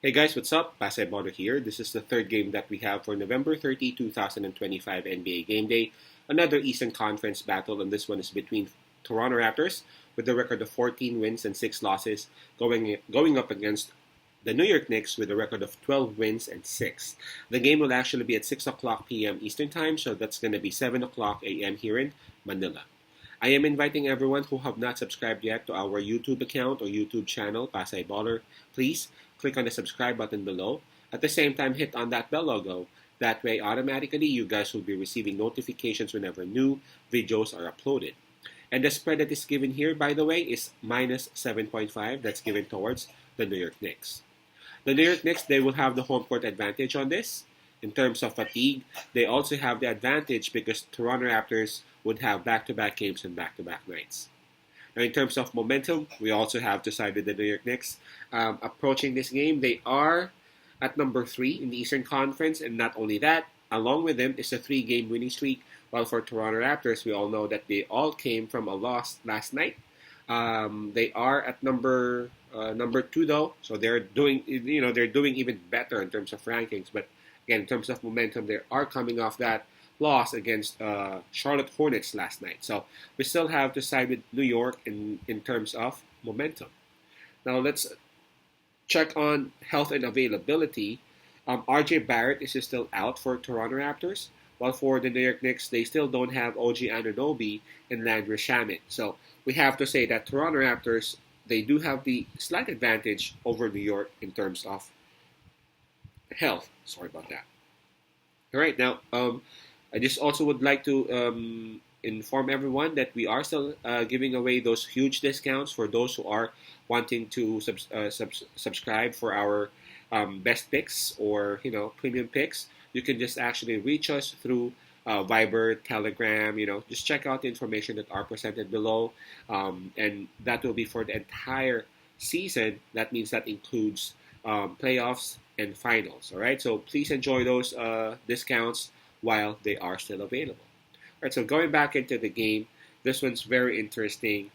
Hey guys, what's up? Pasay Border here. This is the third game that we have for November 30, 2025 NBA Game Day. Another Eastern Conference battle, and this one is between Toronto Raptors with a record of 14 wins and 6 losses going up against the New York Knicks with a record of 12 wins and 6. The game will actually be at 6 o'clock p.m. Eastern Time, so that's going to be 7 o'clock a.m. here in Manila. I am inviting everyone who have not subscribed yet to our YouTube account or YouTube channel, Pasay Baller. Please click on the subscribe button below. At the same time, hit on that bell logo. That way, automatically, you guys will be receiving notifications whenever new videos are uploaded. And the spread that is given here, by the way, is minus 7.5. That's given towards the New York Knicks. The New York Knicks, they will have the home court advantage on this. In terms of fatigue, they also have the advantage because Toronto Raptors would have back-to-back games and back-to-back nights. Now, in terms of momentum, we also have to side with the New York Knicks. Approaching this game, they are at number 3 in the Eastern Conference, and not only that, along with them is a 3-game winning streak. While for Toronto Raptors, we all know that they all came from a loss last night. They are at number 2 though, so they're doing even better in terms of rankings. But again, in terms of momentum, they are coming off that loss against Charlotte Hornets last night. So we still have to side with New York in terms of momentum. Now let's check on health and availability. RJ Barrett is still out for Toronto Raptors, while for the New York Knicks, they still don't have OG Anunoby and Landry Shamet. So we have to say that Toronto Raptors, they do have the slight advantage over New York in terms of health. Sorry about that. All right, now I just also would like to inform everyone that we are still giving away those huge discounts for those who are wanting to subscribe for our best picks or premium picks. You can just actually reach us through Viber, Telegram. Just check out the information that are presented below, and that will be for the entire season. That means that includes playoffs and finals. All right, so please enjoy those discounts while they are still available. All right, so going back into the game, this one's very interesting.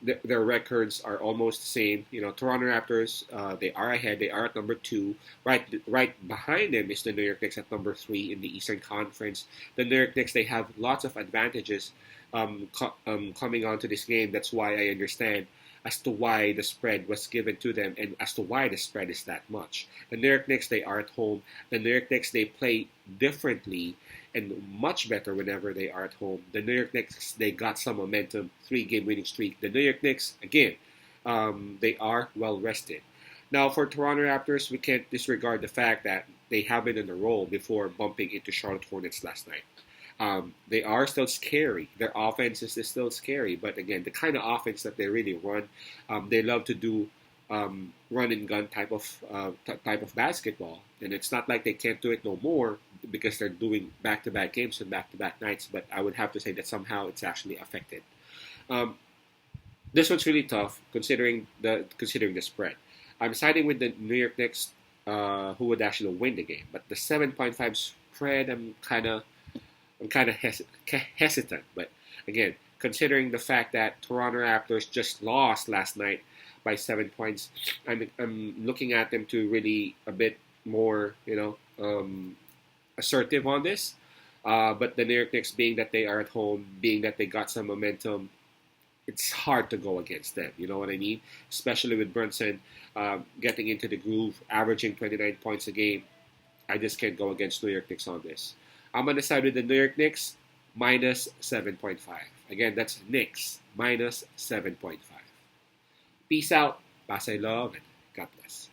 Their records are almost the same. Toronto Raptors, they are ahead. They are at number 2. Right behind them is the New York Knicks at number 3 in the Eastern Conference. The New York Knicks, they have lots of advantages coming onto this game. That's why I understand as to why the spread was given to them and as to why the spread is that much. The New York Knicks, they are at home. The New York Knicks, they play differently and much better whenever they are at home. The New York Knicks, they got some momentum, 3-game winning streak. The New York Knicks, again, they are well rested. Now, for Toronto Raptors, we can't disregard the fact that they have been in a roll before bumping into Charlotte Hornets last night. They are still scary. Their offense is still scary. But again, the kind of offense that they really run, they love to do run and gun type of basketball. And it's not like they can't do it no more because they're doing back-to-back games and back-to-back nights. But I would have to say that somehow it's actually affected. This one's really tough considering the spread. I'm siding with the New York Knicks, who would actually win the game. But the 7.5 spread, I'm kind of hesitant, but again, considering the fact that Toronto Raptors just lost last night by 7 points, I'm looking at them to really a bit more, assertive on this. But the New York Knicks, being that they are at home, being that they got some momentum, it's hard to go against them. You know what I mean? Especially with Brunson getting into the groove, averaging 29 points a game. I just can't go against New York Knicks on this. I'm on the side with the New York Knicks, minus 7.5. Again, that's Knicks, minus 7.5. Peace out, Pasay Love, and God bless.